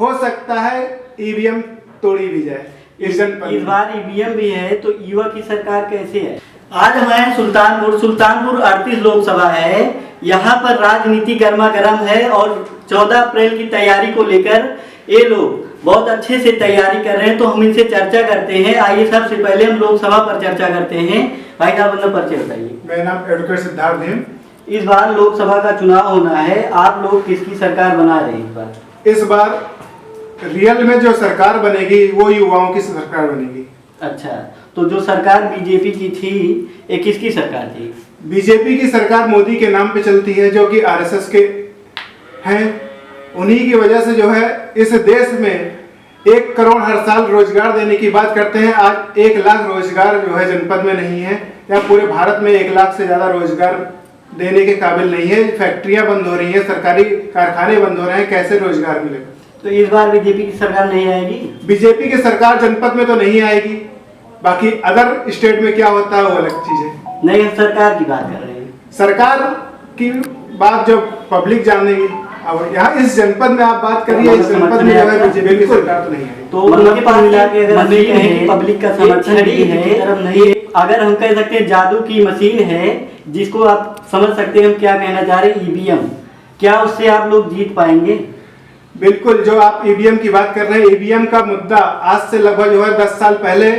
हो सकता है ईवीएम तोड़ी भी जाए इस जनपद। इस बार ईवीएम भी है तो युवा की सरकार कैसे है? आज हम हैं सुल्तानपुर 38 लोकसभा है। यहाँ पर राजनीति गर्मा गर्म है और 14 अप्रैल की तैयारी को लेकर ये लोग बहुत अच्छे से तैयारी कर रहे हैं, तो हम इनसे चर्चा करते हैं। आइए सबसे पहले हम लोकसभा पर चर्चा करते हैं। भाई साहब अपना परिचय बताइए। मेरा नाम एडवोकेट सिद्धार्थ है। इस बार लोकसभा का चुनाव होना है, आप लोग किसकी सरकार बना रहे हैं इस बार रियल में जो सरकार बनेगी वो युवाओं की सरकार बनेगी। अच्छा, तो जो सरकार बीजेपी की थी ये किसकी सरकार थी? बीजेपी की सरकार मोदी के नाम पे चलती है, जो कि आरएसएस के हैं। उन्हीं की वजह से जो है इस देश में 1 करोड़ हर साल रोजगार देने की बात करते हैं। आज 1 लाख रोजगार जो है जनपद में नहीं है, या पूरे भारत में 1 लाख से ज्यादा रोजगार देने के काबिल नहीं है। फैक्ट्रियां बंद हो रही हैं, सरकारी कारखाने बंद हो रहे हैं, कैसे रोजगार मिलेगा? तो इस बार बीजेपी की सरकार नहीं आएगी? बीजेपी की सरकार जनपद में तो नहीं आएगी, बाकी अदर स्टेट में क्या होता है वो अलग चीज है। नहीं, हम सरकार की बात कर रहे हैं। सरकार की बात जो पब्लिक जानेगी। अब यहाँ इस जनपद में आप बात करिए, इस जनपद में जो है बीजेपी की सरकार तो नहीं है। तो उनके पास मिला के अगर हम कहें पब्लिक का समर्थन भी है, तरफ नहीं है। अगर हम कह सकते हैं जादू की मशीन है, जिसको आप समझ सकते हैं हम क्या कहना चाह रहे हैं, ईवीएम, क्या उससे आप लोग जीत पाएंगे? बिल्कुल, जो आप ईवीएम की बात कर रहे हैं, ईवीएम का मुद्दा आज से लगभग जो है 10 साल पहले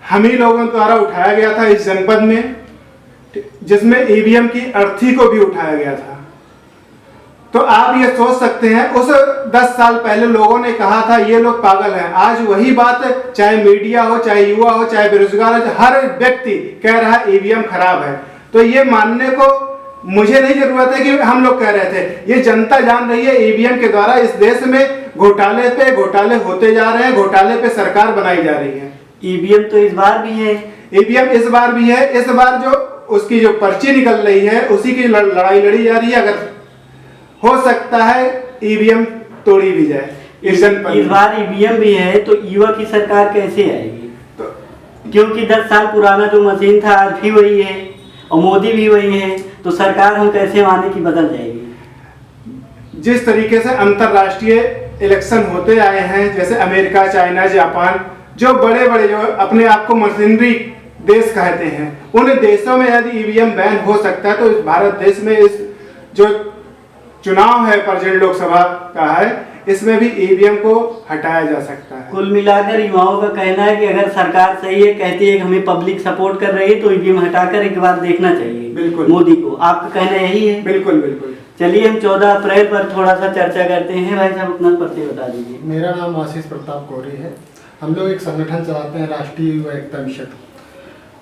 हम ही लोगों द्वारा उठाया गया था इस जनपद में, जिसमें ईवीएम की अर्थी को भी उठाया गया था। तो आप ये सोच सकते हैं उस 10 साल पहले लोगों ने कहा था ये लोग पागल हैं। आज वही बात, चाहे मीडिया हो, चाहे युवा हो, चाहे बेरोजगार हो, हर व्यक्ति कह रहा है ईवीएम खराब है। तो ये मानने को मुझे नहीं जरूरत है कि हम लोग कह रहे थे, ये जनता जान रही है। ईवीएम के द्वारा इस देश में घोटाले पे घोटाले होते जा रहे हैं, घोटाले पे सरकार बनाई जा रही है। ईवीएम तो इस बार भी है, ईवीएम इस बार भी है। इस बार जो उसकी जो पर्ची निकल रही है उसी की लड़ाई लड़ी जा रही है। अगर हो सकता है ईवीएम तोड़ी भी जाए इस जनपद। इस बार ईवीएम भी है तो युवा की सरकार कैसे आएगी? तो क्योंकि 10 साल पुराना जो मशीन था आज भी वही है और मोदी भी वही है, तो सरकार हम कैसे माने की बदल जाएगी? जिस तरीके से अंतरराष्ट्रीय इलेक्शन होते आए हैं, जैसे अमेरिका, चाइना, जापान, जो बड़े बड़े जो अपने आप को मशीनरी देश कहते हैं, उन देशों में यदि ईवीएम बैन हो सकता है तो इस भारत देश में इस जो चुनाव है प्रेजेंट लोकसभा का है, इसमें भी ईवीएम को हटाया जा सकता है। कुल मिलाकर युवाओं का कहना है कि अगर सरकार सही है, कहती है कि हमें पब्लिक सपोर्ट कर रही है, तो ईवीएम हटाकर एक बार देखना चाहिए। बिल्कुल, मोदी को। आपका कहना यही है? बिल्कुल बिल्कुल। चलिए हम 14 अप्रैल पर थोड़ा सा चर्चा करते हैं। भाई साहब अपना परिचय बता दीजिए। मेरा नाम आशीष प्रताप गौरी है। हम लोग एक संगठन चलाते हैं, राष्ट्रीय युवा एकता मिशन।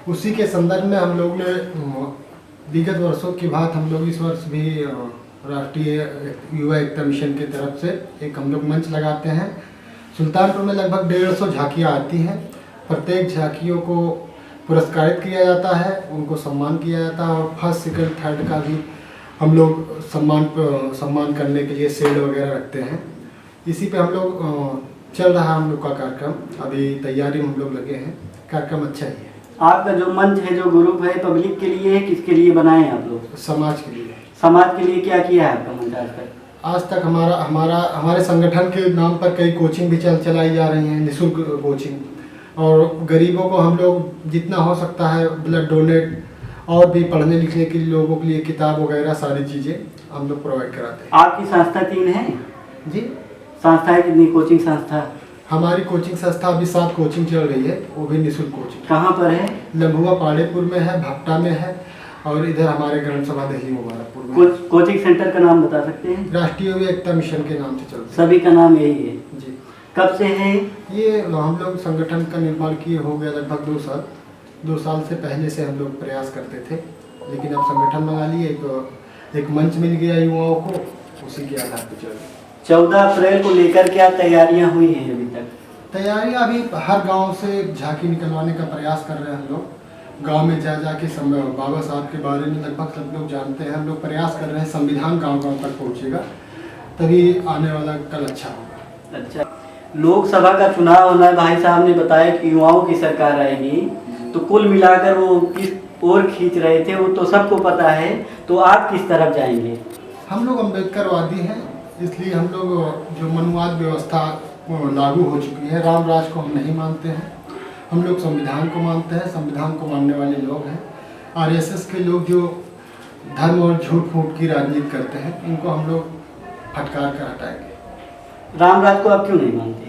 उसी के संदर्भ में हम लोग ने विगत वर्षों की बात हम लोग इस वर्ष भी राष्ट्रीय युवा एकता मिशन की तरफ से एक हम लोग मंच लगाते हैं। सुल्तानपुर में लगभग 150 झांकियाँ आती हैं। प्रत्येक झांकियों को पुरस्कारित किया जाता है, उनको सम्मान किया जाता है, और फर्स्ट सेकंड थर्ड का भी हम लोग सम्मान करने के लिए शेड वगैरह रखते हैं। इसी पे हम लोग चल रहा है हम लोग का कार्यक्रम, अभी तैयारी में हम लोग लगे हैं। कार्यक्रम अच्छा ही है। आपका जो मंच है, जो ग्रुप है, पब्लिक के लिए है, किसके लिए बनाए हैं आप लोग? समाज के लिए। समाज के लिए क्या किया है आपका मंच आज तक? आज तक हमारे संगठन के नाम पर कई कोचिंग भी चलाई जा रही हैं, निःशुल्क कोचिंग, और गरीबों को हम लोग जितना हो सकता है ब्लड डोनेट, और भी पढ़ने लिखने के लिए लोगों के लिए किताब वगैरह सारी चीज़ें हम लोग प्रोवाइड कराते हैं। आपकी संस्था 3 है जी? संस्थाएं कितनी? कोचिंग संस्था हमारी कोचिंग संस्था अभी 7 कोचिंग चल रही है, वो भी निःशुल्क कोचिंग। कहाँ पर है? लम्बुआ पाड़ेपुर में है, भट्टा में है, और इधर हमारे ग्राम सभा दही मुबारकपुर में। कोचिंग सेंटर का नाम बता सकते हैं? राष्ट्रीय युवा एकता मिशन के नाम से चलते हैं। सभी का नाम यही है जी। कब से है ये? हम लोग संगठन का निर्माण किए हो गया लगभग 2 साल। 2 साल से पहले से हम लोग प्रयास करते थे, लेकिन अब संगठन बना लिए, एक मंच मिल गया युवाओं को, उसी के आधार पर चल। 14 अप्रैल को लेकर क्या तैयारियां हुई हैं अभी तक? तैयारियां अभी हर गांव से झांकी निकलवाने का प्रयास कर रहे हैं हम लोग। गांव में जा के बाबा साहब के बारे में लगभग सब लोग जानते हैं। हम लोग प्रयास कर रहे हैं संविधान गांव-गांव तक पहुंचेगा, तभी आने वाला कल अच्छा होगा। अच्छा, लोकसभा का चुनाव होना है, भाई साहब ने बताया कि युवाओं की सरकार आएगी, तो कुल मिलाकर वो किस ओर खींच रहे थे वो तो सबको पता है, तो आप किस तरफ जाएंगे? हम लोग अम्बेडकरवादी हैं, इसलिए हम लोग जो मनुवाद व्यवस्था लागू हो चुकी है, राम राज को हम नहीं मानते हैं। हम लोग संविधान को मानते हैं, संविधान को मानने वाले लोग हैं। आरएसएस के लोग जो धर्म और झूठ फूट की राजनीति करते हैं, इनको हम लोग फटकार कर हटाएंगे। राम राज को आप क्यों नहीं मानते?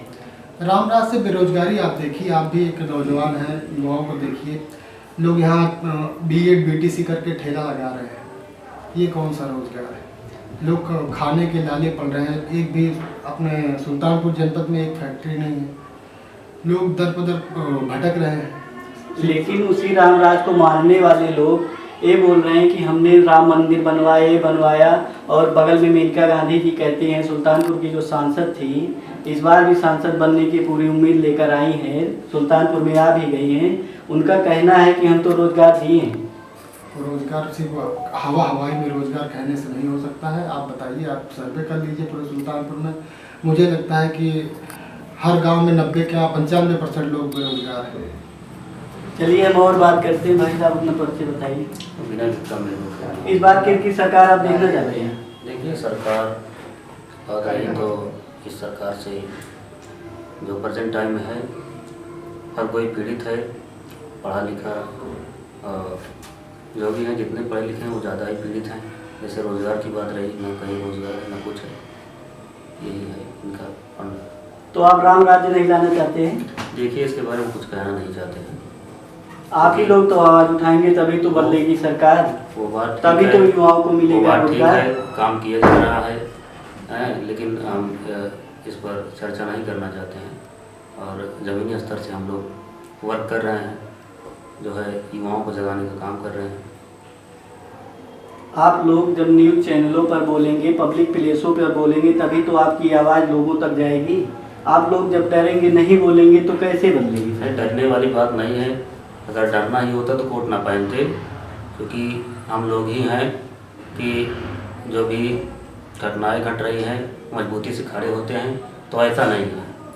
रामराज से बेरोजगारी आप देखिए, आप भी एक नौजवान हैं, युवाओं को देखिए, लोग यहाँ बीएड बीटीसी करके ठेला लगा रहे हैं। ये कौन सा रोजगार है? लोग खाने के लाले पड़ रहे हैं। एक भी अपने सुल्तानपुर जनपद में एक फैक्ट्री नहीं है, लोग दर बदर भटक रहे हैं। लेकिन उसी राम राज को मानने वाले लोग ये बोल रहे हैं कि हमने राम मंदिर बनवाया, और बगल में मेनका गांधी जी कहती हैं, सुल्तानपुर की जो सांसद थी, इस बार भी सांसद बनने की पूरी उम्मीद लेकर आई हैं, सुल्तानपुर में आ भी गई हैं। उनका कहना है कि हम तो रोजगार दिए हैं। रोजगार सिर्फ हवाई में रोजगार कहने से नहीं हो सकता है। आप बताइए, आप सर्वे कर लीजिए पूरे सुल्तानपुर में। मुझे लगता है कि हर गांव में 90 क्या 95% लोग बेरोजगार हैं। चलिए हम और बात करते हैं। भाई साहब अपना परिचय बताइए। बिना कम इस बार किसकी सरकार आप देखना चाहते हैं? देखिए, सरकार आ गई तो इस सरकार से जो प्रेजेंट टाइम में है, हर कोई पीड़ित है। पढ़ा लिखा जो भी हैं, जितने पढ़े लिखे हैं वो ज़्यादा ही पीड़ित हैं। जैसे रोज़गार की बात रही, ना कहीं रोज़गार है ना कुछ है, यही है इनका फंड। तो आप राम राज्य नहीं लाना चाहते हैं? देखिए, इसके बारे में कुछ कहना नहीं चाहते हैं। आप ही लोग तो आवाज़ उठाएंगे तभी तो बदलेगी सरकार, वो बात तभी तो युवाओं को वो मिलेगा बात ठीक रोजगार। है, काम किया जा रहा है, लेकिन हम इस पर चर्चा नहीं करना चाहते हैं। और ज़मीनी स्तर से हम लोग वर्क कर रहे हैं, जो है युवाओं को जगाने का काम कर रहे हैं। आप लोग जब न्यूज़ चैनलों पर बोलेंगे, पब्लिक प्लेसों पर बोलेंगे, तभी तो आपकी आवाज़ लोगों तक जाएगी। आप लोग जब डरेंगे, नहीं बोलेंगे, तो कैसे बदलेगी? नहीं, डरने वाली बात नहीं है। अगर डरना ही होता तो कोट ना पहनते, क्योंकि हम लोग ही हैं कि जो भी घटनाएं घट रही हैं मजबूती से खड़े होते हैं। तो ऐसा नहीं है।